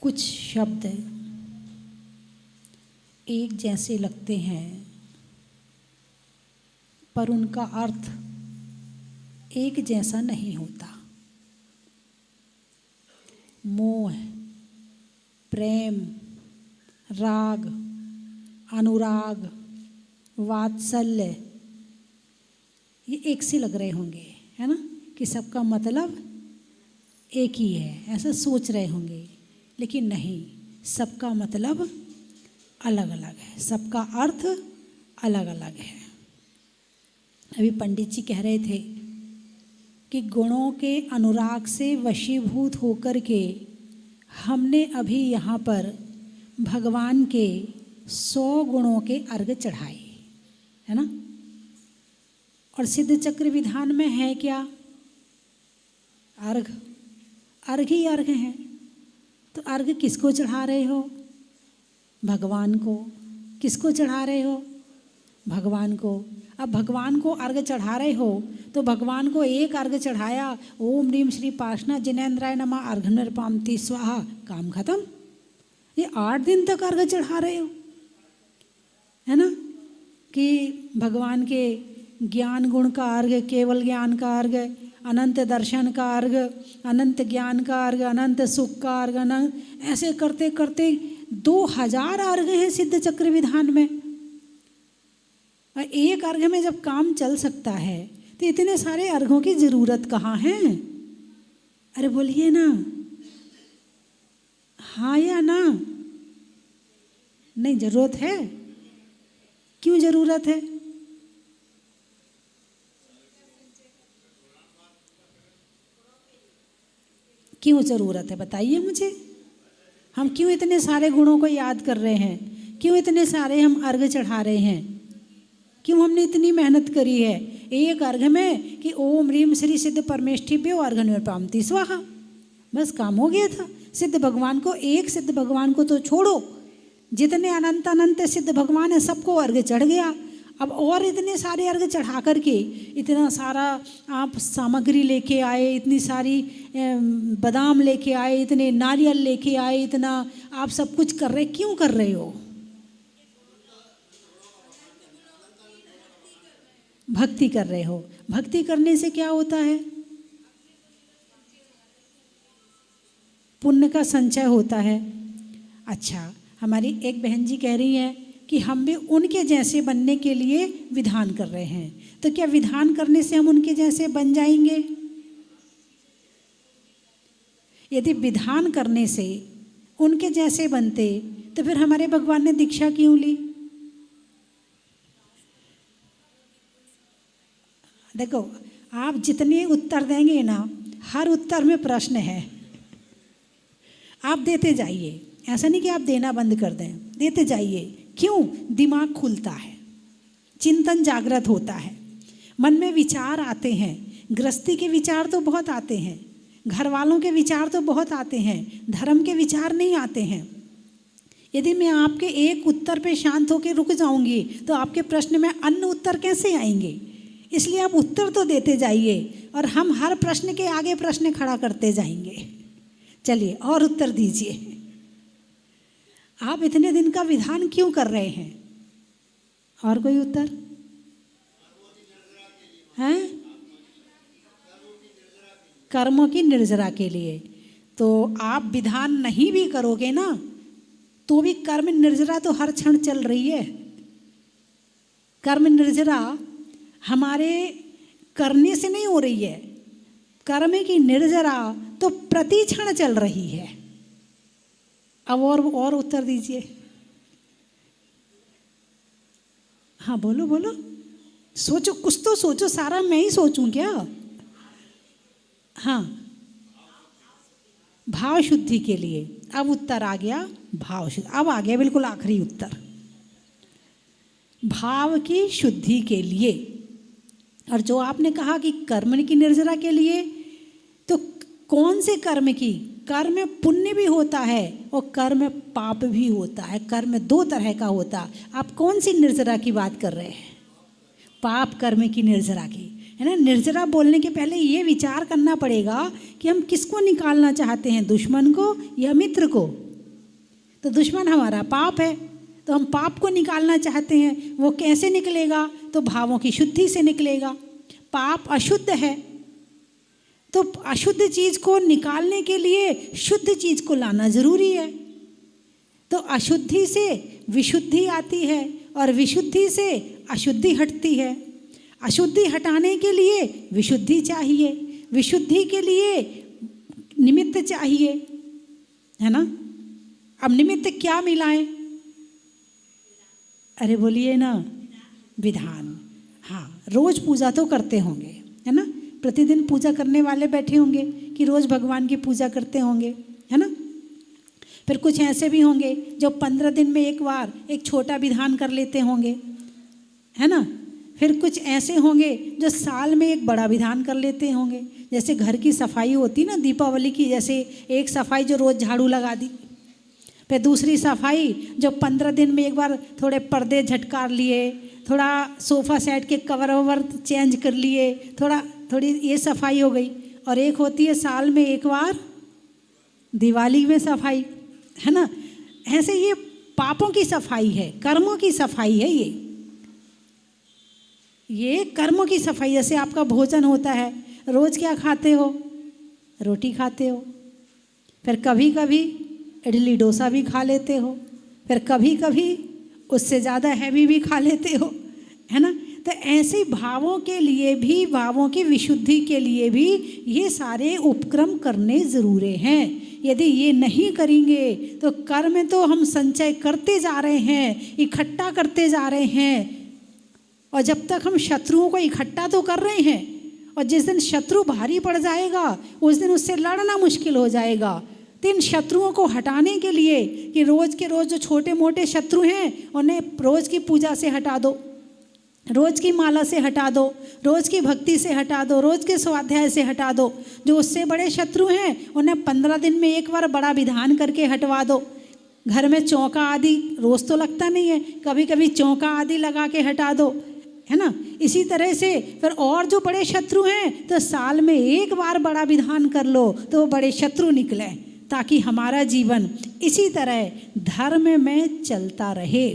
कुछ शब्द एक जैसे लगते हैं पर उनका अर्थ एक जैसा नहीं होता। मोह, प्रेम, राग, अनुराग, वात्सल्य, ये एक से लग रहे होंगे, है ना, कि सबका मतलब एक ही है, ऐसा सोच रहे होंगे, लेकिन नहीं, सबका मतलब अलग अलग है, सबका अर्थ अलग अलग है। अभी पंडित जी कह रहे थे कि गुणों के अनुराग से वशीभूत होकर के हमने अभी यहाँ पर भगवान के 100 गुणों के अर्घ चढ़ाए, है ना। और सिद्ध चक्र विधान में है क्या? अर्घ, अर्घ ही अर्घ है। तो अर्घ किसको चढ़ा रहे हो? भगवान को। किसको चढ़ा रहे हो? भगवान को। अब भगवान को अर्घ चढ़ा रहे हो तो भगवान को एक अर्घ चढ़ाया, ओम ह्रीम श्री पार्षणा जिनेन्द्राय नमः अर्घ निर्पामति स्वाहा, काम खत्म। ये 8 दिन तक अर्घ चढ़ा रहे हो, है ना, कि भगवान के ज्ञान गुण का अर्घ, केवल ज्ञान का अर्घ, अनंत दर्शन का अर्घ, अनंत ज्ञान का अर्घ, अनंत सुख का अर्घ, अनंत, ऐसे करते करते 2000 अर्घ हैं सिद्ध चक्र विधान में। और एक अर्घ में जब काम चल सकता है तो इतने सारे अर्घों की जरूरत कहाँ है? अरे बोलिए ना, हाँ या ना? नहीं, जरूरत है। क्यों जरूरत है? क्यों जरूरत है बताइए मुझे। हम क्यों इतने सारे गुणों को याद कर रहे हैं? क्यों इतने सारे हम अर्घ चढ़ा रहे हैं? क्यों हमने इतनी मेहनत करी है एक अर्घ में कि ओम ह्रीम श्री सिद्ध परमेष्ठिभ्यो अर्घ निर्पामति स्वाहा, बस काम हो गया था। सिद्ध भगवान को, एक सिद्ध भगवान को तो छोड़ो, जितने अनंत अनंत सिद्ध भगवान है सबको अर्घ चढ़ गया। अब और इतने सारे अर्घ चढ़ा करके इतना सारा आप सामग्री लेके आए, इतनी सारी बादाम लेके आए, इतने नारियल लेके आए, इतना आप सब कुछ कर रहे, क्यों कर रहे हो? भक्ति कर रहे हो। भक्ति करने से क्या होता है? पुण्य का संचय होता है। अच्छा, हमारी एक बहन जी कह रही है कि हम भी उनके जैसे बनने के लिए विधान कर रहे हैं, तो क्या विधान करने से हम उनके जैसे बन जाएंगे? यदि विधान करने से उनके जैसे बनते तो फिर हमारे भगवान ने दीक्षा क्यों ली? देखो, आप जितने उत्तर देंगे ना, हर उत्तर में प्रश्न है, आप देते जाइए। ऐसा नहीं कि आप देना बंद कर दें, देते जाइए। क्यों? दिमाग खुलता है, चिंतन जागृत होता है, मन में विचार आते हैं। गृहस्थी के विचार तो बहुत आते हैं, घर वालों के विचार तो बहुत आते हैं, धर्म के विचार नहीं आते हैं। यदि मैं आपके एक उत्तर पे शांत होकर रुक जाऊंगी तो आपके प्रश्न में अन्य उत्तर कैसे आएंगे? इसलिए आप उत्तर तो देते जाइए और हम हर प्रश्न के आगे प्रश्न खड़ा करते जाएंगे। चलिए और उत्तर दीजिए। आप इतने दिन का विधान क्यों कर रहे हैं? और कोई उत्तर है? कर्मों की निर्जरा के लिए। तो आप विधान नहीं भी करोगे ना तो भी कर्म निर्जरा तो हर क्षण चल रही है। कर्म निर्जरा हमारे करने से नहीं हो रही है, कर्म की निर्जरा तो प्रति क्षण चल रही है। अब और उत्तर दीजिए। हाँ बोलो बोलो, सोचो, कुछ तो सोचो, सारा मैं ही सोचूं क्या? हाँ, भाव शुद्धि के लिए। अब उत्तर आ गया भाव शुद्धि। अब आ गया बिल्कुल आखिरी उत्तर, भाव की शुद्धि के लिए। और जो आपने कहा कि कर्म की निर्जरा के लिए, तो कौन से कर्म की? कर्म पुण्य भी होता है और कर्म पाप भी होता है। कर्म 2 तरह का होता है। आप कौन सी निर्जरा की बात कर रहे हैं? पाप कर्म की निर्जरा की, है ना। निर्जरा बोलने के पहले ये विचार करना पड़ेगा कि हम किसको निकालना चाहते हैं, दुश्मन को या मित्र को? तो दुश्मन हमारा पाप है, तो हम पाप को निकालना चाहते हैं। वो कैसे निकलेगा? तो भावों की शुद्धि से निकलेगा। पाप अशुद्ध है, तो अशुद्ध चीज़ को निकालने के लिए शुद्ध चीज़ को लाना जरूरी है। तो अशुद्धि से विशुद्धि आती है और विशुद्धि से अशुद्धि हटती है। अशुद्धि हटाने के लिए विशुद्धि चाहिए, विशुद्धि के लिए निमित्त चाहिए, है ना। अब निमित्त क्या मिलाएं? अरे बोलिए ना, विधान। हाँ, रोज पूजा तो करते होंगे, है ना। प्रतिदिन पूजा करने वाले बैठे होंगे कि रोज भगवान की पूजा करते होंगे, है ना। फिर कुछ ऐसे भी होंगे जो 15 दिन में एक बार एक छोटा विधान कर लेते होंगे, है ना। फिर कुछ ऐसे होंगे जो साल में एक बड़ा विधान कर लेते होंगे। जैसे घर की सफाई होती ना दीपावली की, जैसे एक सफाई जो रोज़ झाड़ू लगा दी, फिर दूसरी सफाई जो 15 दिन में एक बार थोड़े पर्दे झटकार लिए, थोड़ा सोफ़ा सेट के कवर ववर चेंज कर लिए, थोड़ी ये सफाई हो गई। और एक होती है साल में एक बार दिवाली में सफाई, है ना। ऐसे ये पापों की सफाई है, कर्मों की सफाई है। ये कर्मों की सफाई। जैसे आपका भोजन होता है, रोज़ क्या खाते हो? रोटी खाते हो, फिर कभी कभी इडली डोसा भी खा लेते हो, फिर कभी कभी उससे ज़्यादा हैवी भी खा लेते हो, है ना। तो ऐसे भावों के लिए भी, भावों की विशुद्धि के लिए भी ये सारे उपक्रम करने ज़रूरी हैं। यदि ये नहीं करेंगे तो कर्म तो हम संचय करते जा रहे हैं, इकट्ठा करते जा रहे हैं। और जब तक हम शत्रुओं को इकट्ठा तो कर रहे हैं, और जिस दिन शत्रु भारी पड़ जाएगा उस दिन उससे लड़ना मुश्किल हो जाएगा। तो इन शत्रुओं को हटाने के लिए कि रोज़ के रोज़ जो छोटे मोटे शत्रु हैं उन्हें रोज़ की पूजा से हटा दो, रोज़ की माला से हटा दो, रोज़ की भक्ति से हटा दो, रोज़ के स्वाध्याय से हटा दो। जो उससे बड़े शत्रु हैं उन्हें 15 दिन में एक बार बड़ा विधान करके हटवा दो। घर में चौका आदि रोज़ तो लगता नहीं है, कभी कभी चौका आदि लगा के हटा दो, है ना। इसी तरह से फिर और जो बड़े शत्रु हैं तो साल में एक बार बड़ा विधान कर लो तो वो बड़े शत्रु निकले, ताकि हमारा जीवन इसी तरह धर्म में चलता रहे।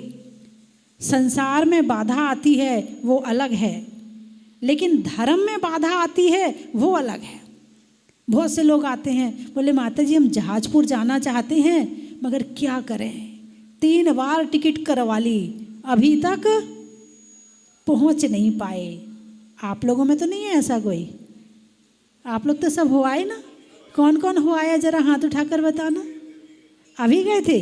संसार में बाधा आती है वो अलग है, लेकिन धर्म में बाधा आती है वो अलग है। बहुत से लोग आते हैं, बोले माता जी हम जहाजपुर जाना चाहते हैं मगर क्या करें, 3 बार टिकट करवा ली, अभी तक पहुंच नहीं पाए। आप लोगों में तो नहीं है ऐसा कोई? आप लोग तो सब हो आए ना। कौन कौन हो आया जरा हाथ उठाकर बताना। अभी गए थे?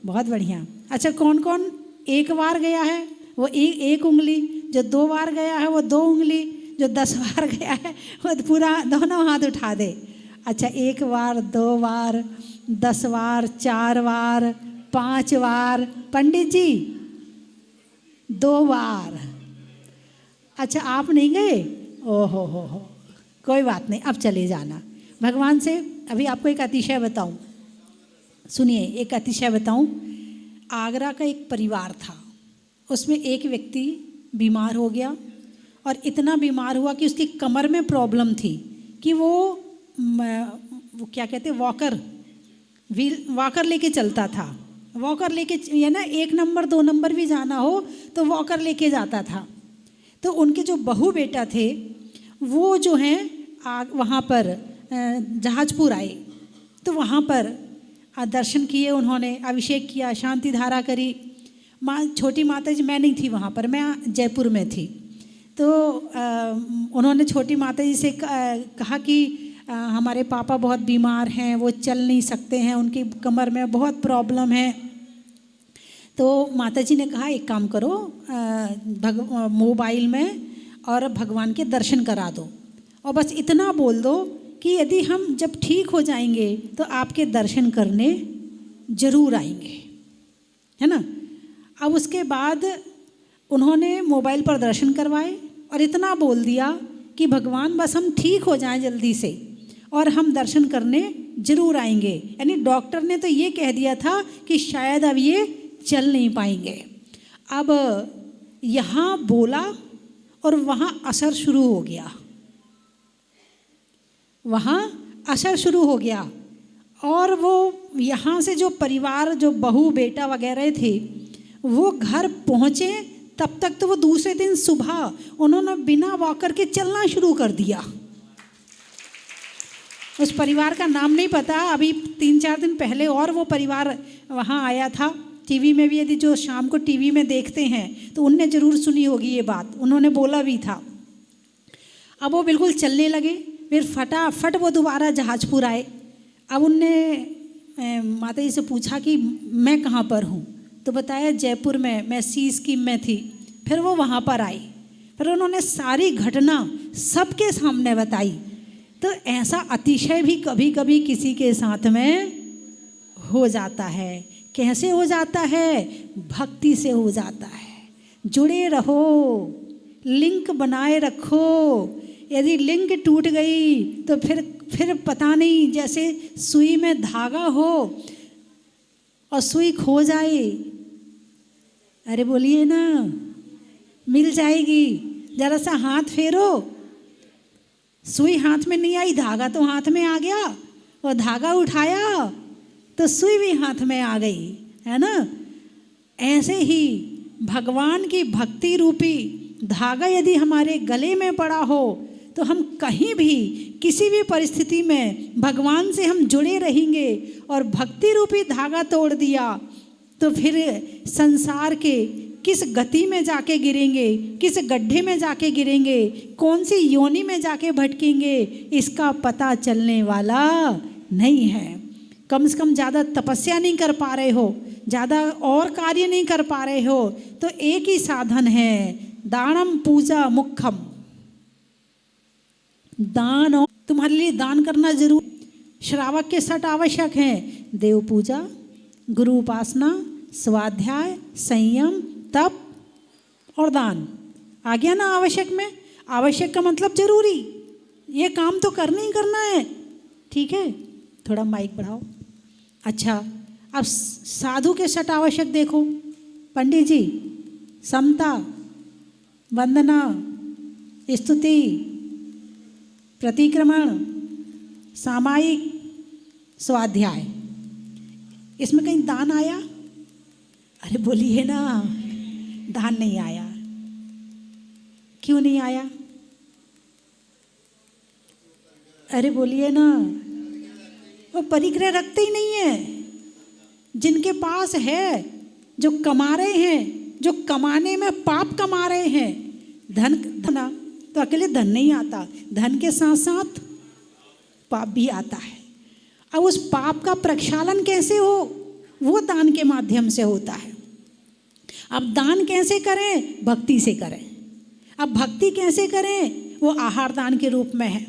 बहुत बढ़िया। अच्छा, कौन कौन एक बार गया है वो एक उंगली, जो 2 बार गया है वो 2 उंगली, जो 10 बार गया है वो पूरा दोनों हाथ उठा दे। अच्छा, 1 बार, 2 बार, 10 बार, 4 बार, 5 बार। पंडित जी 2 बार। अच्छा, आप नहीं गए? ओहो हो, कोई बात नहीं, अब चले जाना भगवान से। अभी आपको एक अतिशय बताऊं, सुनिए, एक अतिशय बताऊं। आगरा का एक परिवार था, उसमें एक व्यक्ति बीमार हो गया और इतना बीमार हुआ कि उसकी कमर में प्रॉब्लम थी कि वो क्या कहते हैं, वॉकर लेके चलता था। वॉकर लेके, ये ना 1 नंबर 2 नंबर भी जाना हो तो वॉकर लेके जाता था। तो उनके जो बहू बेटा थे वो जो हैं वहाँ पर जहाजपुर आए, तो वहाँ पर दर्शन किए उन्होंने, अभिषेक किया, शांति धारा करी। छोटी माता जी, मैं नहीं थी वहाँ पर, मैं जयपुर में थी। तो उन्होंने छोटी माता जी से कहा कि हमारे पापा बहुत बीमार हैं, वो चल नहीं सकते हैं, उनकी कमर में बहुत प्रॉब्लम है। तो माता जी ने कहा एक काम करो, मोबाइल में और भगवान के दर्शन करा दो, और बस इतना बोल दो कि यदि हम जब ठीक हो जाएंगे तो आपके दर्शन करने जरूर आएंगे, है ना। अब उसके बाद उन्होंने मोबाइल पर दर्शन करवाए और इतना बोल दिया कि भगवान बस हम ठीक हो जाएं जल्दी से और हम दर्शन करने जरूर आएंगे। यानी डॉक्टर ने तो ये कह दिया था कि शायद अब ये चल नहीं पाएंगे। अब यहाँ बोला और वहाँ असर शुरू हो गया, वहाँ असर शुरू हो गया। और वो यहाँ से जो परिवार, जो बहू बेटा वगैरह थे, वो घर पहुँचे तब तक तो वो दूसरे दिन सुबह उन्होंने बिना वॉकर के चलना शुरू कर दिया। उस परिवार का नाम नहीं पता, अभी 3-4 दिन पहले और वो परिवार वहाँ आया था। टीवी में भी, यदि जो शाम को टीवी में देखते हैं तो उनने ज़रूर सुनी होगी ये बात, उन्होंने बोला भी था। अब वो बिल्कुल चलने लगे, फिर फटाफट वो दोबारा जहाजपुर आए। अब उनने माता जी से पूछा कि मैं कहाँ पर हूँ, तो बताया जयपुर में, मैं सी स्कीम में थी। फिर वो वहाँ पर आई, फिर उन्होंने सारी घटना सबके सामने बताई। तो ऐसा अतिशय भी कभी कभी किसी के साथ में हो जाता है। कैसे हो जाता है? भक्ति से हो जाता है। जुड़े रहो, लिंक बनाए रखो। यदि लिंक टूट गई तो फिर पता नहीं, जैसे सुई में धागा हो और सुई खो जाए, अरे बोलिए ना, मिल जाएगी। जरा सा हाथ फेरो, सुई हाथ में नहीं आई, धागा तो हाथ में आ गया, और धागा उठाया तो सुई भी हाथ में आ गई, है ना। ऐसे ही भगवान की भक्ति रूपी धागा यदि हमारे गले में पड़ा हो तो हम कहीं भी किसी भी परिस्थिति में भगवान से हम जुड़े रहेंगे। और भक्ति रूपी धागा तोड़ दिया तो फिर संसार के किस गति में जाके गिरेंगे, किस गड्ढे में जाके गिरेंगे, कौन सी योनि में जाके भटकेंगे, इसका पता चलने वाला नहीं है। कम से कम ज़्यादा तपस्या नहीं कर पा रहे हो, ज़्यादा और कार्य नहीं कर पा रहे हो, तो एक ही साधन है, दानम पूजा मुख्यम। दान, और तुम्हारे लिए दान करना जरूर। श्रावक के 6 आवश्यक हैं: देव पूजा, गुरु उपासना, स्वाध्याय, संयम, तप और दान। आ गया ना आवश्यक में? आवश्यक का मतलब जरूरी, ये काम तो करना ही करना है। ठीक है, थोड़ा माइक बढ़ाओ। अच्छा, अब साधु के 6 आवश्यक देखो पंडित जी: समता, वंदना, स्तुति, प्रतिक्रमण, सामायिक, स्वाध्याय। इसमें कहीं दान आया? अरे बोलिए ना, दान नहीं आया। क्यों नहीं आया? अरे बोलिए ना, वो परिग्रह रखते ही नहीं है। जिनके पास है, जो कमा रहे हैं, जो कमाने में पाप कमा रहे हैं, धन तो अकेले धन नहीं आता, धन के साथ साथ पाप भी आता है। अब उस पाप का प्रक्षालन कैसे हो? वो दान के माध्यम से होता है। अब दान कैसे करें? भक्ति से करें। अब भक्ति कैसे करें? वो आहार दान के रूप में है,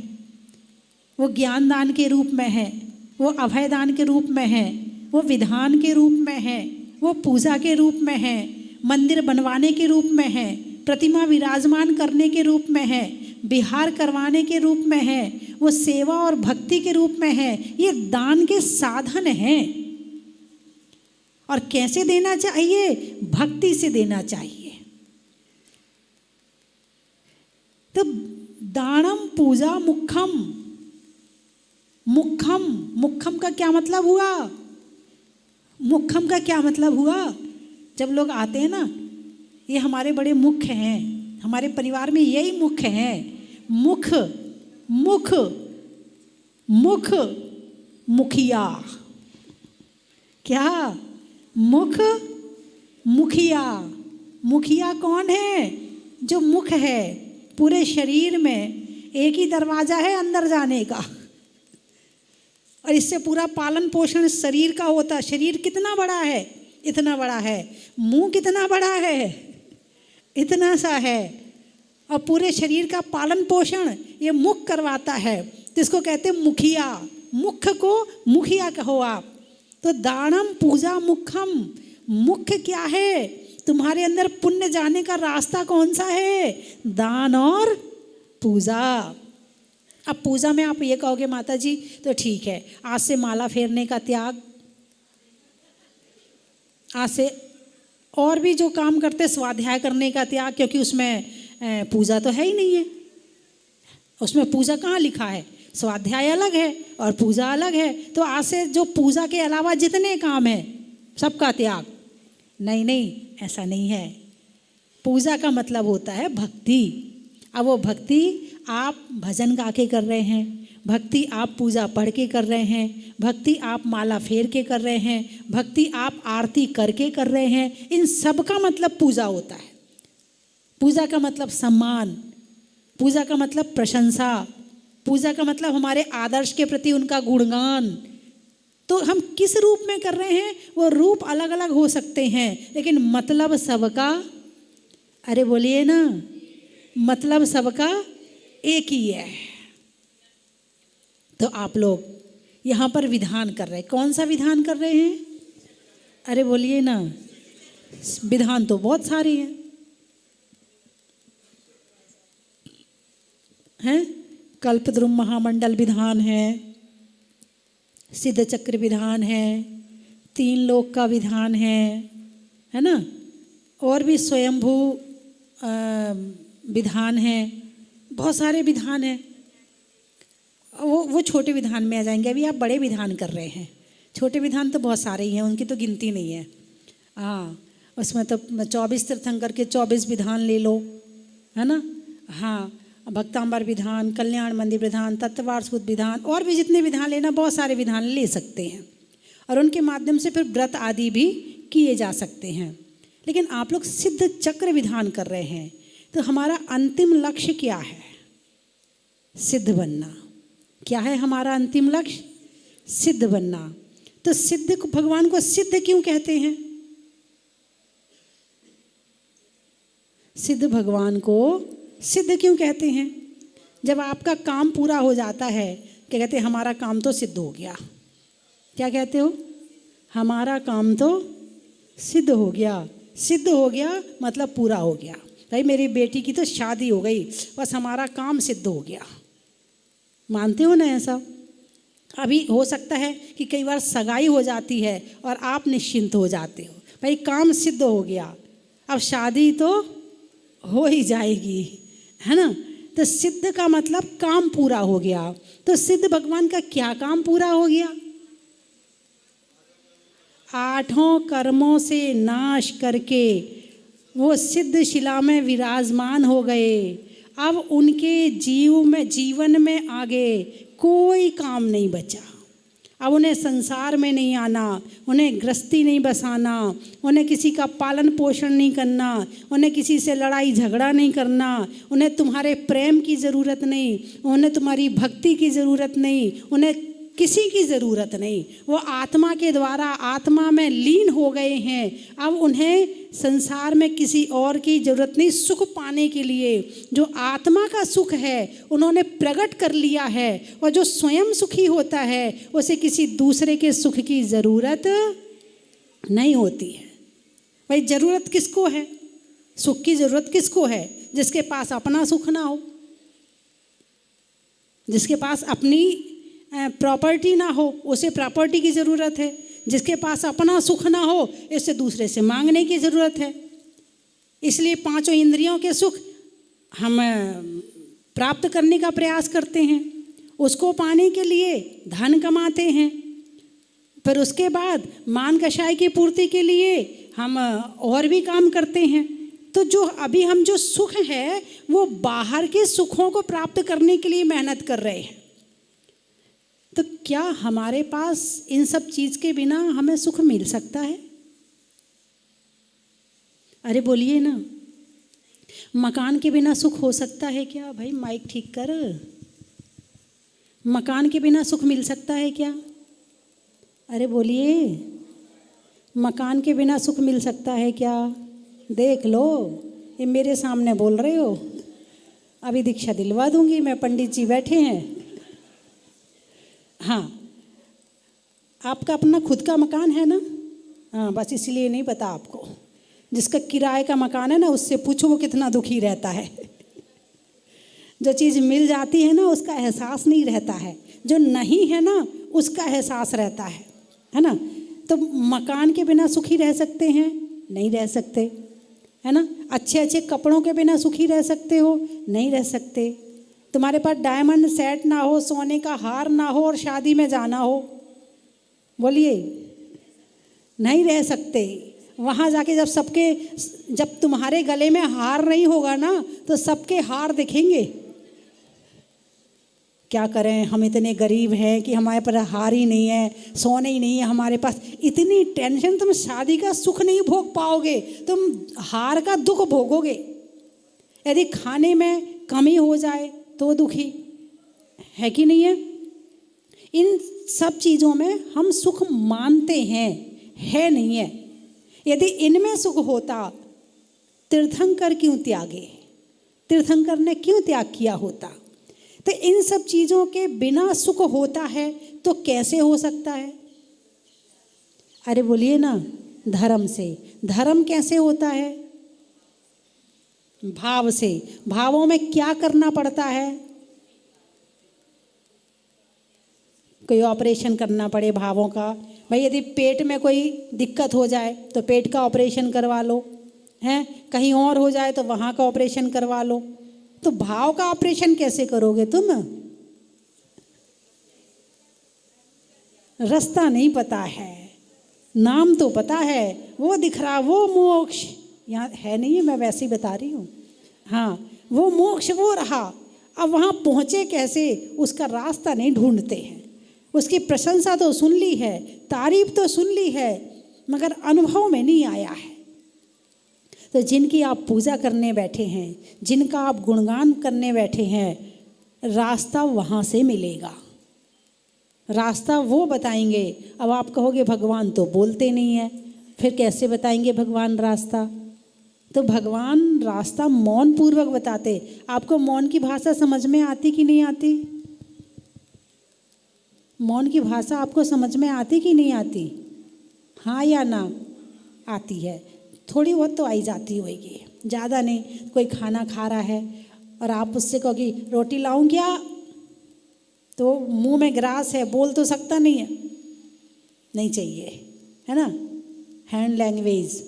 वो ज्ञान दान के रूप में है, वो अभय दान के रूप में है, वो विधान के रूप में है, वो पूजा के रूप में है, मंदिर बनवाने के रूप में है, प्रतिमा विराजमान करने के रूप में है, विहार करवाने के रूप में है, वो सेवा और भक्ति के रूप में है। ये दान के साधन हैं। और कैसे देना चाहिए? भक्ति से देना चाहिए। तो दानम पूजा मुख्यम। मुख्यम, मुख्यम का क्या मतलब हुआ? मुख्यम का क्या मतलब हुआ? जब लोग आते हैं ना, ये हमारे बड़े मुख्य हैं, हमारे परिवार में यही मुख्य हैं। मुख, मुख, मुख, मुखिया। क्या? मुख, मुखिया। मुखिया कौन है? जो मुख है। पूरे शरीर में एक ही दरवाजा है अंदर जाने का, और इससे पूरा पालन पोषण शरीर का होता है। शरीर कितना बड़ा है? इतना बड़ा है। मुंह कितना बड़ा है? इतना सा है। और पूरे शरीर का पालन पोषण ये मुख करवाता है। तो इसको कहते हैं मुखिया। मुख्य को मुखिया कहो आप। तो दानम पूजा मुख्यम। मुख्य क्या है? तुम्हारे अंदर पुण्य जाने का रास्ता कौन सा है? दान और पूजा। अब पूजा में आप ये कहोगे माता जी तो ठीक है, आज से माला फेरने का त्याग, आज से और भी जो काम करते स्वाध्याय करने का त्याग, क्योंकि उसमें पूजा तो है ही नहीं है। उसमें पूजा कहाँ लिखा है? स्वाध्याय अलग है और पूजा अलग है। तो आज से जो पूजा के अलावा जितने काम हैं सबका त्याग। नहीं नहीं, ऐसा नहीं है। पूजा का मतलब होता है भक्ति। अब वो भक्ति आप भजन गा के कर रहे हैं, भक्ति आप पूजा पढ़ के कर रहे हैं, भक्ति आप माला फेर के कर रहे हैं, भक्ति आप आरती करके कर रहे हैं, इन सब का मतलब पूजा होता है। पूजा का मतलब सम्मान, पूजा का मतलब प्रशंसा, पूजा का मतलब हमारे आदर्श के प्रति उनका गुणगान। तो हम किस रूप में कर रहे हैं, वो रूप अलग अलग हो सकते हैं, लेकिन मतलब सबका, अरे बोलिए ना, मतलब सबका एक ही है। तो आप लोग यहाँ पर विधान कर रहे हैं, कौन सा विधान कर रहे हैं? अरे बोलिए ना, विधान तो बहुत सारे हैं। कल्पद्रुम महामंडल विधान है, सिद्ध चक्र विधान है, 3 लोक का विधान है ना, और भी स्वयंभू विधान है, बहुत सारे विधान हैं। वो छोटे विधान में आ जाएंगे। अभी आप बड़े विधान कर रहे हैं, छोटे विधान तो बहुत सारे ही हैं, उनकी तो गिनती नहीं है। हाँ, उसमें तो 24 तीर्थंकर के 24 विधान ले लो, है ना। हाँ, भक्तांबर विधान, कल्याण मंदिर विधान, तत्वार्थ सूत्र विधान, और भी जितने विधान लेना, बहुत सारे विधान ले सकते हैं और उनके माध्यम से फिर व्रत आदि भी किए जा सकते हैं। लेकिन आप लोग सिद्ध चक्र विधान कर रहे हैं, तो हमारा अंतिम लक्ष्य क्या है? सिद्ध बनना। क्या है हमारा अंतिम लक्ष्य? सिद्ध बनना। तो सिद्ध को, भगवान को सिद्ध क्यों कहते हैं? सिद्ध भगवान को सिद्ध क्यों कहते हैं? जब आपका काम पूरा हो जाता है, क्या कहते हैं? हमारा काम तो सिद्ध हो गया। क्या कहते हो? हमारा काम तो सिद्ध हो गया। सिद्ध हो गया मतलब पूरा हो गया। भाई मेरी बेटी की तो शादी हो गई, बस हमारा काम सिद्ध हो गया। मानते हो ना ऐसा? अभी हो सकता है कि कई बार सगाई हो जाती है और आप निश्चिंत हो जाते हो, भाई काम सिद्ध हो गया, अब शादी तो हो ही जाएगी, है ना। तो सिद्ध का मतलब काम पूरा हो गया। तो सिद्ध भगवान का क्या काम पूरा हो गया? 8 कर्मों से नाश करके वो सिद्ध शिला में विराजमान हो गए। अब उनके जीवन में आगे कोई काम नहीं बचा। अब उन्हें संसार में नहीं आना, उन्हें गृहस्थी नहीं बसाना, उन्हें किसी का पालन पोषण नहीं करना, उन्हें किसी से लड़ाई झगड़ा नहीं करना, उन्हें तुम्हारे प्रेम की ज़रूरत नहीं, उन्हें तुम्हारी भक्ति की ज़रूरत नहीं, उन्हें किसी की ज़रूरत नहीं। वो आत्मा के द्वारा आत्मा में लीन हो गए हैं। अब उन्हें संसार में किसी और की ज़रूरत नहीं। सुख पाने के लिए जो आत्मा का सुख है उन्होंने प्रकट कर लिया है, और जो स्वयं सुखी होता है उसे किसी दूसरे के सुख की ज़रूरत नहीं होती है। भाई ज़रूरत किसको है? सुख की ज़रूरत किसको है? जिसके पास अपना सुख ना हो, जिसके पास अपनी प्रॉपर्टी ना हो, उसे प्रॉपर्टी की ज़रूरत है। जिसके पास अपना सुख ना हो, इससे दूसरे से मांगने की ज़रूरत है। इसलिए 5 इंद्रियों के सुख हम प्राप्त करने का प्रयास करते हैं, उसको पाने के लिए धन कमाते हैं, फिर उसके बाद मान कषाय की पूर्ति के लिए हम और भी काम करते हैं। तो जो अभी हम जो सुख है वो बाहर के सुखों को प्राप्त करने के लिए मेहनत कर रहे हैं। तो क्या हमारे पास इन सब चीज़ के बिना हमें सुख मिल सकता है? अरे बोलिए ना, मकान के बिना सुख हो सकता है क्या? भाई माइक ठीक कर। मकान के बिना सुख मिल सकता है क्या? अरे बोलिए, मकान के बिना सुख मिल सकता है क्या? देख लो, ये मेरे सामने बोल रहे हो। अभी दीक्षा दिलवा दूंगी मैं, पंडित जी बैठे हैं। हाँ, आपका अपना खुद का मकान है ना? हाँ, बस इसलिए नहीं पता आपको। जिसका किराए का मकान है ना, उससे पूछो वो कितना दुखी रहता है। जो चीज़ मिल जाती है ना उसका एहसास नहीं रहता है, जो नहीं है ना उसका एहसास रहता है ना। तो मकान के बिना सुखी रह सकते हैं? नहीं रह सकते, है ना। अच्छे अच्छे कपड़ों के बिना सुखी रह सकते हो? नहीं रह सकते। तुम्हारे पास डायमंड सेट ना हो, सोने का हार ना हो और शादी में जाना हो, बोलिए नहीं रह सकते। वहाँ जाके जब तुम्हारे गले में हार नहीं होगा ना तो सबके हार दिखेंगे। क्या करें, हम इतने गरीब हैं कि हमारे पास हार ही नहीं है, सोने ही नहीं है हमारे पास। इतनी टेंशन, तुम शादी का सुख नहीं भोग पाओगे, तुम हार का दुख भोगोगे। यदि खाने में कमी हो जाए तो दुखी है कि नहीं है। इन सब चीज़ों में हम सुख मानते हैं, है नहीं है। यदि इनमें सुख होता, तीर्थंकर क्यों त्यागे, तीर्थंकर ने क्यों त्याग किया होता। तो इन सब चीज़ों के बिना सुख होता है तो कैसे हो सकता है। अरे बोलिए ना, धर्म से। धर्म कैसे होता है, भाव से। भावों में क्या करना पड़ता है, कोई ऑपरेशन करना पड़े भावों का। भाई यदि पेट में कोई दिक्कत हो जाए तो पेट का ऑपरेशन करवा लो, हैं, कहीं और हो जाए तो वहाँ का ऑपरेशन करवा लो। तो भाव का ऑपरेशन कैसे करोगे तुम, रास्ता नहीं पता है, नाम तो पता है, वो दिख रहा, वो मोक्ष यहाँ है नहीं है, मैं वैसे ही बता रही हूँ। हाँ, वो मोक्ष वो रहा, अब वहाँ पहुँचे कैसे उसका रास्ता नहीं ढूंढते हैं। उसकी प्रशंसा तो सुन ली है, तारीफ तो सुन ली है, मगर अनुभव में नहीं आया है। तो जिनकी आप पूजा करने बैठे हैं, जिनका आप गुणगान करने बैठे हैं, रास्ता वहाँ से मिलेगा, रास्ता वो बताएंगे। अब आप कहोगे भगवान तो बोलते नहीं है, फिर कैसे बताएंगे भगवान रास्ता। तो भगवान रास्ता मौन पूर्वक बताते। आपको मौन की भाषा समझ में आती कि नहीं आती, मौन की भाषा आपको समझ में आती कि नहीं आती, हाँ या ना, आती है। थोड़ी बहुत तो आई जाती होगी, ज़्यादा नहीं। कोई खाना खा रहा है और आप उससे कहोगे रोटी लाऊं क्या, तो मुंह में ग्रास है, बोल तो सकता नहीं है, नहीं चाहिए, है ना। हैंड लैंग्वेज,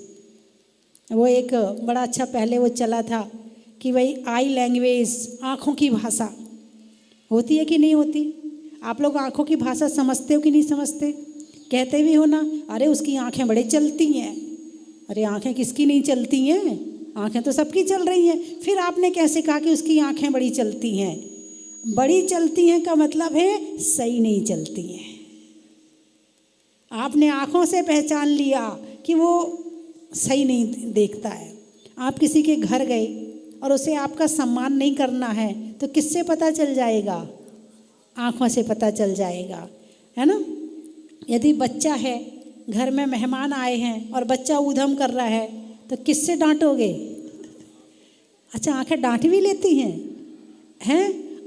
वो एक बड़ा अच्छा पहले वो चला था कि भाई आई लैंग्वेज, आँखों की भाषा होती है कि नहीं होती। आप लोग आँखों की भाषा समझते हो कि नहीं समझते, कहते भी हो ना, अरे उसकी आँखें बड़े चलती हैं। अरे आँखें किसकी नहीं चलती हैं, आँखें तो सबकी चल रही हैं। फिर आपने कैसे कहा कि उसकी आँखें बड़ी चलती हैं। बड़ी चलती हैं का मतलब है सही नहीं चलती हैं। आपने आँखों से पहचान लिया कि वो सही नहीं देखता है। आप किसी के घर गए और उसे आपका सम्मान नहीं करना है तो किससे पता चल जाएगा, आँखों से पता चल जाएगा, है ना। यदि बच्चा है, घर में मेहमान आए हैं और बच्चा ऊधम कर रहा है तो किससे डांटोगे। अच्छा, आंखें डांट भी लेती हैं,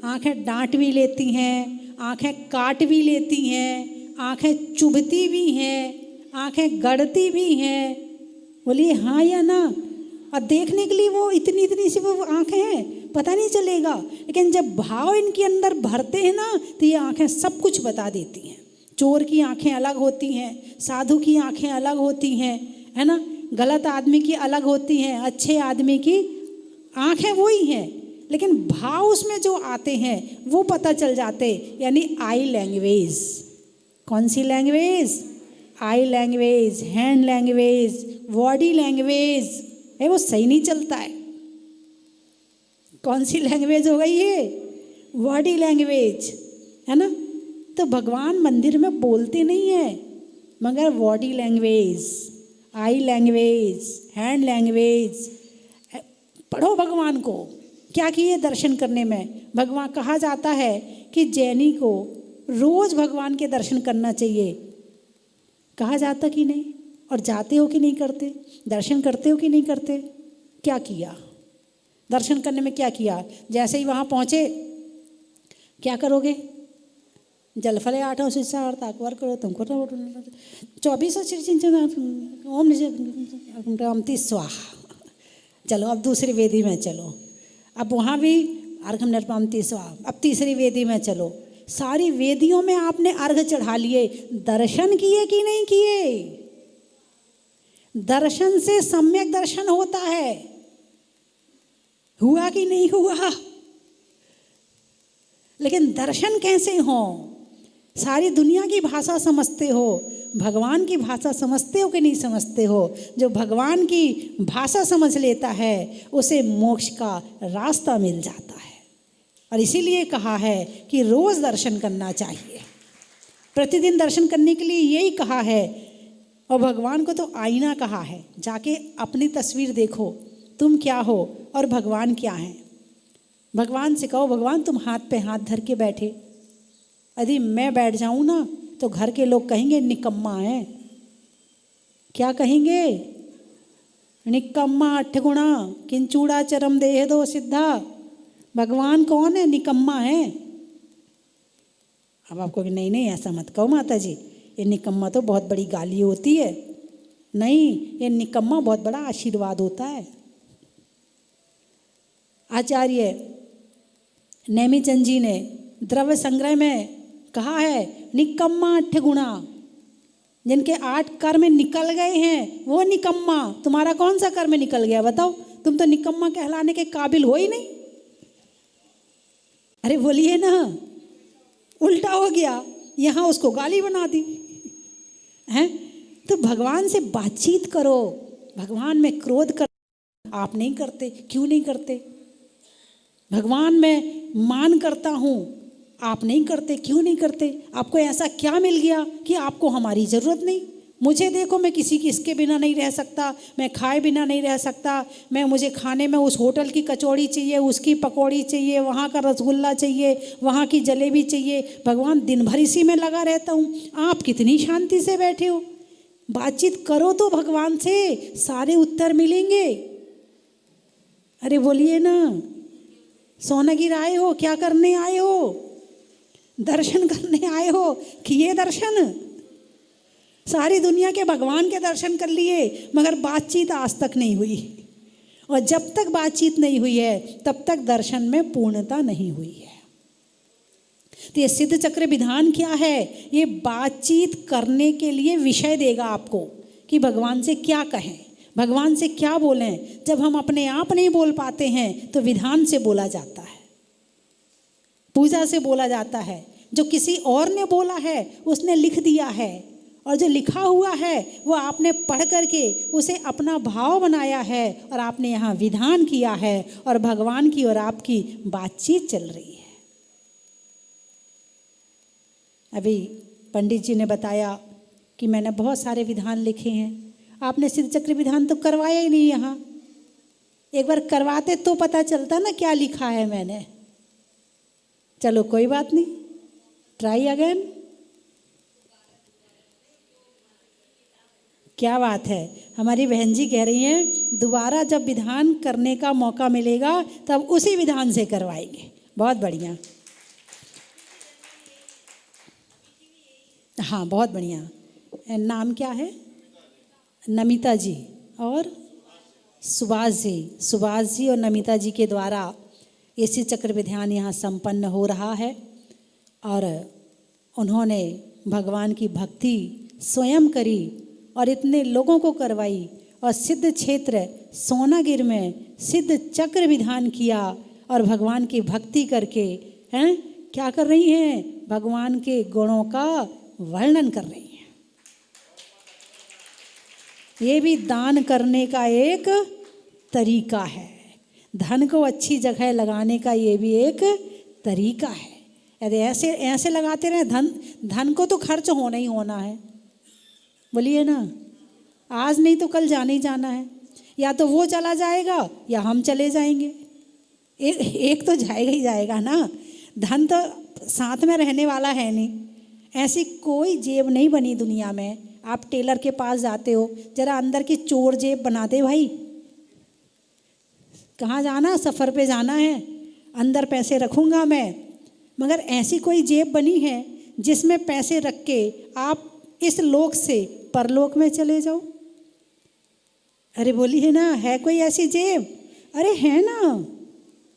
आंखें डांट भी लेती हैं, आंखें काट भी लेती हैं, आंखें चुभती भी हैं, आंखें गड़ती भी हैं। बोलिए हाँ या ना। और देखने के लिए वो इतनी इतनी सी वो आंखें हैं, पता नहीं चलेगा, लेकिन जब भाव इनके अंदर भरते हैं ना तो ये आंखें सब कुछ बता देती हैं। चोर की आंखें अलग होती हैं, साधु की आंखें अलग होती हैं, है ना। गलत आदमी की अलग होती हैं, अच्छे आदमी की आंखें वही हैं, लेकिन भाव उसमें जो आते हैं वो पता चल जाते। यानी आई लैंग्वेज, कौन सी language, eye language, hand language, body language है, वो सही नहीं चलता है। कौन सी लैंग्वेज हो गई ये, बॉडी लैंग्वेज, है ना। तो भगवान मंदिर में बोलते नहीं है, मगर body language, eye language, hand language, पढ़ो भगवान को क्या किए दर्शन करने में। भगवान कहा जाता है कि जैनी को रोज भगवान के दर्शन करना चाहिए, कहा जाता कि नहीं। और जाते हो कि नहीं करते, दर्शन करते हो कि नहीं करते। क्या किया दर्शन करने में, क्या किया। जैसे ही वहाँ पहुँचे क्या करोगे, जलफले 8 शिक्षा और ताकवर करो तुमको 24 ओम रामती स्वाहा। चलो अब दूसरी वेदी में चलो, अब वहाँ भी अर्घम नरपामती स्वाहा। अब तीसरी वेदी में चलो, सारी वेदियों में आपने अर्घ चढ़ा लिए, दर्शन किए कि नहीं किए। दर्शन से सम्यक दर्शन होता है, हुआ कि नहीं हुआ। लेकिन दर्शन कैसे हो? सारी दुनिया की भाषा समझते हो, भगवान की भाषा समझते हो कि नहीं समझते हो? जो भगवान की भाषा समझ लेता है उसे मोक्ष का रास्ता मिल जाता है। और इसीलिए कहा है कि रोज दर्शन करना चाहिए, प्रतिदिन दर्शन करने के लिए यही कहा है। और भगवान को तो आईना कहा है, जाके अपनी तस्वीर देखो, तुम क्या हो और भगवान क्या है। भगवान से कहो, भगवान तुम हाथ पे हाथ धर के बैठे, यदि मैं बैठ जाऊं ना तो घर के लोग कहेंगे निकम्मा है। क्या कहेंगे? निकम्मा अठगुणा किंचूड़ा चरम देह दो सिद्धा। भगवान कौन है? निकम्मा है। अब आपको कि नहीं नहीं ऐसा मत कहो माता जी, ये निकम्मा तो बहुत बड़ी गाली होती है। नहीं, ये निकम्मा बहुत बड़ा आशीर्वाद होता है। आचार्य नेमिचंद जी ने द्रव्य संग्रह में कहा है, निकम्मा अठगुणा, जिनके 8 कर्म निकल गए हैं वो निकम्मा। तुम्हारा कौन सा कर्म निकल गया बताओ? तुम तो निकम्मा कहलाने के काबिल हो ही नहीं। अरे बोलिए ना, उल्टा हो गया, यहाँ उसको गाली बना दी है। तो भगवान से बातचीत करो, भगवान में क्रोध कर, आप नहीं करते, क्यों नहीं करते? भगवान में मान करता हूँ, आप नहीं करते, क्यों नहीं करते? आपको ऐसा क्या मिल गया कि आपको हमारी ज़रूरत नहीं? मुझे देखो, मैं किसी की इसके बिना नहीं रह सकता, मैं खाए बिना नहीं रह सकता, मुझे खाने में उस होटल की कचौड़ी चाहिए, उसकी पकौड़ी चाहिए, वहाँ का रसगुल्ला चाहिए, वहाँ की जलेबी चाहिए। भगवान दिन भर इसी में लगा रहता हूँ, आप कितनी शांति से बैठे हो। बातचीत करो तो भगवान से, सारे उत्तर मिलेंगे। अरे बोलिए ना, सोनागिर आए हो, क्या करने आए हो? दर्शन करने आए हो? किए दर्शन? सारी दुनिया के भगवान के दर्शन कर लिए, मगर बातचीत आज तक नहीं हुई। और जब तक बातचीत नहीं हुई है तब तक दर्शन में पूर्णता नहीं हुई है। तो ये सिद्ध चक्र विधान क्या है? ये बातचीत करने के लिए विषय देगा आपको कि भगवान से क्या कहें, भगवान से क्या बोलें। जब हम अपने आप नहीं बोल पाते हैं तो विधान से बोला जाता है, पूजा से बोला जाता है। जो किसी और ने बोला है उसने लिख दिया है, और जो लिखा हुआ है वो आपने पढ़ करके उसे अपना भाव बनाया है, और आपने यहाँ विधान किया है, और भगवान की और आपकी बातचीत चल रही है। अभी पंडित जी ने बताया कि मैंने बहुत सारे विधान लिखे हैं। आपने सिद्ध चक्र विधान तो करवाया ही नहीं यहाँ। एक बार करवाते तो पता चलता ना क्या लिखा है मैंने। चलो कोई बात नहीं, ट्राई अगेन। क्या बात है, हमारी बहन जी कह रही हैं दोबारा जब विधान करने का मौका मिलेगा तब उसी विधान से करवाएंगे। बहुत बढ़िया, हाँ बहुत बढ़िया। नाम क्या है? नमिता जी और सुभाष जी और नमिता जी के द्वारा इसी चक्र विधान यहाँ संपन्न हो रहा है। और उन्होंने भगवान की भक्ति स्वयं करी और इतने लोगों को करवाई, और सिद्ध क्षेत्र सोनागिर में सिद्ध चक्र विधान किया, और भगवान की भक्ति करके हैं क्या कर रही हैं? भगवान के गुणों का वर्णन कर रही हैं। ये भी दान करने का एक तरीका है, धन को अच्छी जगह लगाने का ये भी एक तरीका है। यदि ऐसे ऐसे लगाते रहे, धन को तो खर्च होना ही होना है। बोलिए ना, आज नहीं तो कल जाना ही जाना है। या तो वो चला जाएगा या हम चले जाएंगे, एक तो जाएगा ही जाएगा ना। धन तो साथ में रहने वाला है नहीं। ऐसी कोई जेब नहीं बनी दुनिया में। आप टेलर के पास जाते हो, जरा अंदर की चोर जेब बना दे भाई। कहाँ जाना? सफ़र पे जाना है, अंदर पैसे रखूँगा मैं। मगर ऐसी कोई जेब बनी है जिसमें पैसे रख के आप इस लोक से परलोक में चले जाओ? अरे बोलिए ना, है कोई ऐसी जेब? अरे है ना,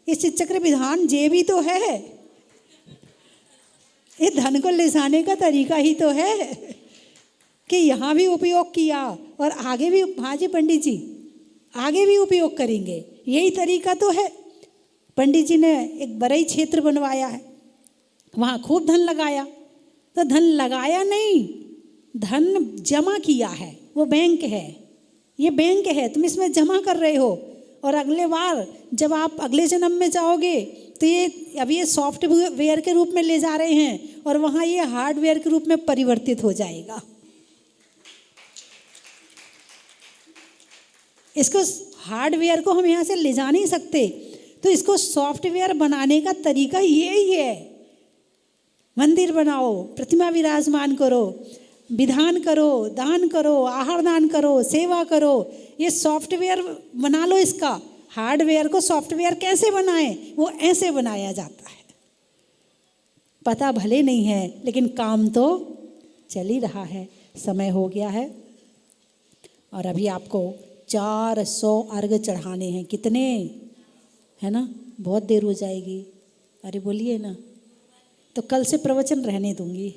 इस चक्र विधान जेब ही तो है। ये धन को ले जाने का तरीका ही तो है कि यहाँ भी उपयोग किया और आगे भी। हाँ जी पंडित जी, आगे भी उपयोग करेंगे, यही तरीका तो है। पंडित जी ने एक बरई क्षेत्र बनवाया है, वहाँ खूब धन लगाया, तो धन लगाया नहीं, धन जमा किया है, वो बैंक है, ये बैंक है, तुम इसमें जमा कर रहे हो। और अगले बार जब आप अगले जन्म में जाओगे तो ये अब ये सॉफ्टवेयर के रूप में ले जा रहे हैं और वहाँ ये हार्डवेयर के रूप में परिवर्तित हो जाएगा। इसको हार्डवेयर को हम यहाँ से ले जा नहीं सकते, तो इसको सॉफ्टवेयर बनाने का तरीका यही है। मंदिर बनाओ, प्रतिमा विराजमान करो, विधान करो, दान करो, आहार दान करो, सेवा करो, ये सॉफ्टवेयर बना लो इसका। हार्डवेयर को सॉफ्टवेयर कैसे बनाएं, वो ऐसे बनाया जाता है। पता भले नहीं है लेकिन काम तो चल ही रहा है। समय हो गया है और अभी आपको 400 अर्घ चढ़ाने हैं। कितने है ना, बहुत देर हो जाएगी। अरे बोलिए ना, तो कल से प्रवचन रहने दूंगी,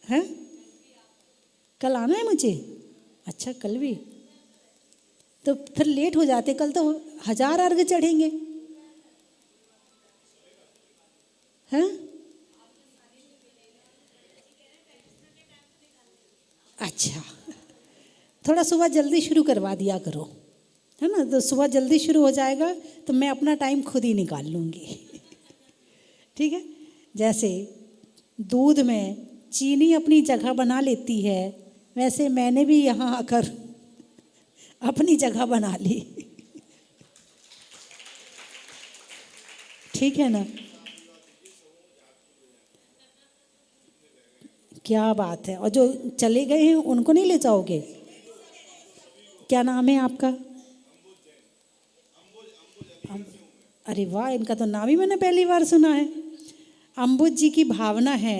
है? कल आना है मुझे? अच्छा, कल भी तो फिर लेट हो जाते, कल तो 1000 अर्घ चढ़ेंगे, हैं? अच्छा, थोड़ा सुबह जल्दी शुरू करवा दिया करो, है ना, तो सुबह जल्दी शुरू हो जाएगा तो मैं अपना टाइम खुद ही निकाल लूँगी। ठीक है, जैसे दूध में चीनी अपनी जगह बना लेती है, वैसे मैंने भी यहाँ आकर अपनी जगह बना ली। ठीक है ना, क्या बात है। और जो चले गए हैं उनको नहीं ले जाओगे? क्या नाम है आपका? अरे वाह, इनका तो नाम ही मैंने पहली बार सुना है। अम्बुज जी की भावना है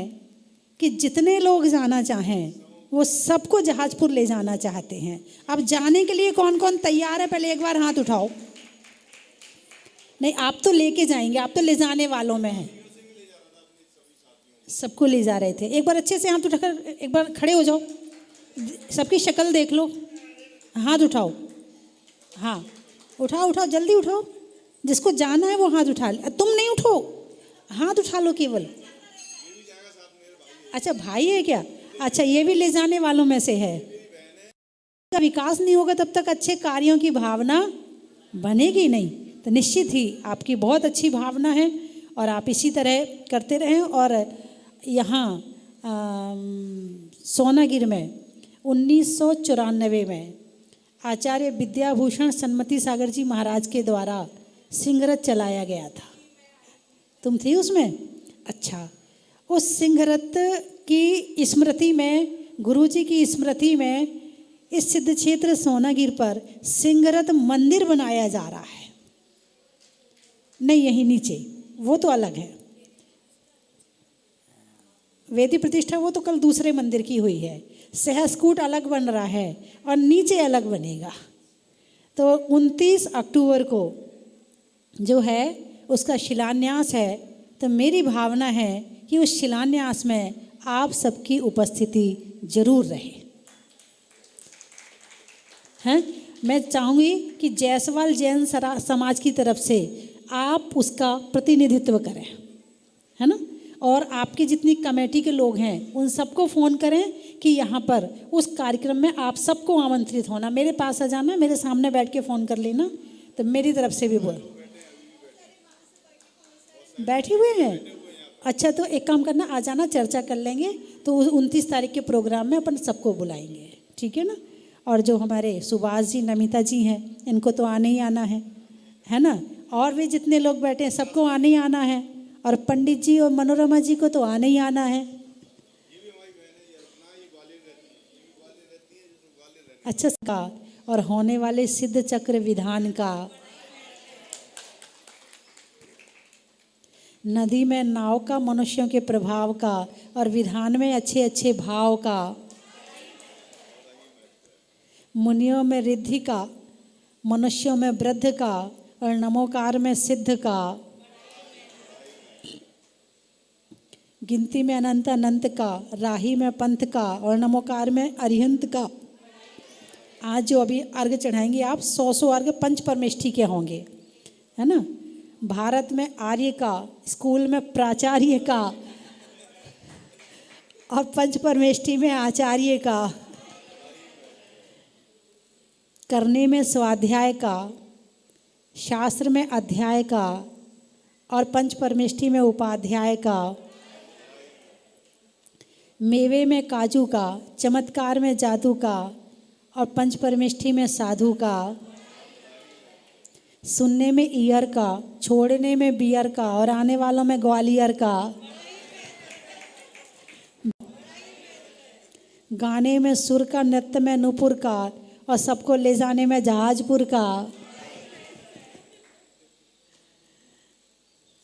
कि जितने लोग जाना चाहें वो सबको जहाजपुर ले जाना चाहते हैं। अब जाने के लिए कौन कौन तैयार है, पहले एक बार हाथ उठाओ। नहीं, आप तो लेके जाएंगे, आप तो ले जाने वालों में हैं। सबको ले जा रहे थे। एक बार अच्छे से हाथ उठाकर एक बार खड़े हो जाओ, सबकी शक्ल देख लो, हाथ उठाओ। हाँ, उठाओ उठाओ, जल्दी उठाओ, जिसको जाना है वो हाथ उठा ले। तुम नहीं उठो, हाथ उठा लो केवल। अच्छा, भाई है क्या? अच्छा, ये भी ले जाने वालों में से है। विकास नहीं होगा तब तक अच्छे कार्यों की भावना बनेगी नहीं। तो निश्चित ही आपकी बहुत अच्छी भावना है और आप इसी तरह करते रहें। और यहाँ सोनागिर में 1994 में आचार्य विद्याभूषण सन्मति सागर जी महाराज के द्वारा सिंहरथ चलाया गया था। तुम थी उसमें? अच्छा, उस सिंहरथ की स्मृति में, गुरुजी की स्मृति में इस सिद्ध क्षेत्र सोनागिर पर सिंहरथ मंदिर बनाया जा रहा है। नहीं, यहीं नीचे, वो तो अलग है। वेदी प्रतिष्ठा वो तो कल दूसरे मंदिर की हुई है। सहस्कूट अलग बन रहा है और नीचे अलग बनेगा। तो 29 अक्टूबर को जो है उसका शिलान्यास है। तो मेरी भावना है कि उस शिलान्यास में आप सबकी उपस्थिति जरूर रहे। हैं, मैं चाहूँगी कि जायसवाल जैन समाज की तरफ से आप उसका प्रतिनिधित्व करें, है ना। और आपकी जितनी कमेटी के लोग हैं उन सबको फ़ोन करें कि यहाँ पर उस कार्यक्रम में आप सबको आमंत्रित होना, मेरे पास आ जाना, मेरे सामने बैठ के फ़ोन कर लेना। तो मेरी तरफ से भी बोल, बैठे हुए हैं? अच्छा, तो एक काम करना, आ जाना, चर्चा कर लेंगे। तो 29 तारीख के प्रोग्राम में अपन सबको बुलाएंगे, ठीक है ना। और जो हमारे सुभाष जी, नमिता जी हैं, इनको तो आने ही आना है ना। और भी जितने लोग बैठे हैं सबको आने ही आना है। और पंडित जी और मनोरमा जी को तो आने ही आना है। अच्छा, का और होने वाले सिद्ध चक्र विधान का, नदी में नाव का, मनुष्यों के प्रभाव का, और विधान में अच्छे अच्छे भाव का, मुनियों में रिद्धि का, मनुष्यों में वृद्ध का, और नमोकार में सिद्ध का, गिनती में अनंत अनंत का, राही में पंथ का, और नमोकार में अरिहंत का। आज जो अभी अर्घ चढ़ाएंगे आप, 100 अर्घ पंच परमेष्ठी के होंगे, है ना। भारत में आर्य का, स्कूल में प्राचार्य का और पंच परमेष्ठी में आचार्य का, करने में स्वाध्याय का, शास्त्र में अध्याय का और पंच परमेष्ठी में उपाध्याय का, मेवे में काजू का, चमत्कार में जादू का और पंच परमेष्ठी में साधु का, सुनने में ईयर का, छोड़ने में बियर का और आने वालों में ग्वालियर का, गाने में सुर का, नृत्य में नूपुर का और सबको ले जाने में जहाजपुर का,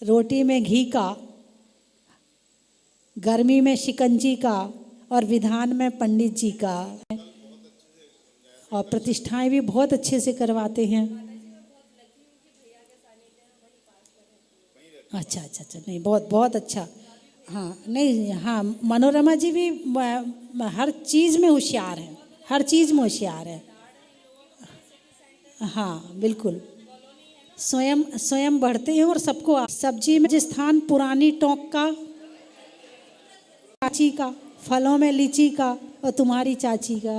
रोटी में घी का, गर्मी में शिकंजी का और विधान में पंडित जी का। और प्रतिष्ठाएं भी बहुत अच्छे से करवाते हैं। अच्छा अच्छा अच्छा, नहीं बहुत बहुत अच्छा। हाँ नहीं, हाँ मनोरमा जी भी हर चीज़ में होशियार हैं, हर चीज़ में होशियार है। हाँ बिल्कुल, स्वयं स्वयं बढ़ते हैं और सबको। सब्जी में राजस्थान पुरानी टोंक का, चाची का, फलों में लीची का और तुम्हारी चाची का।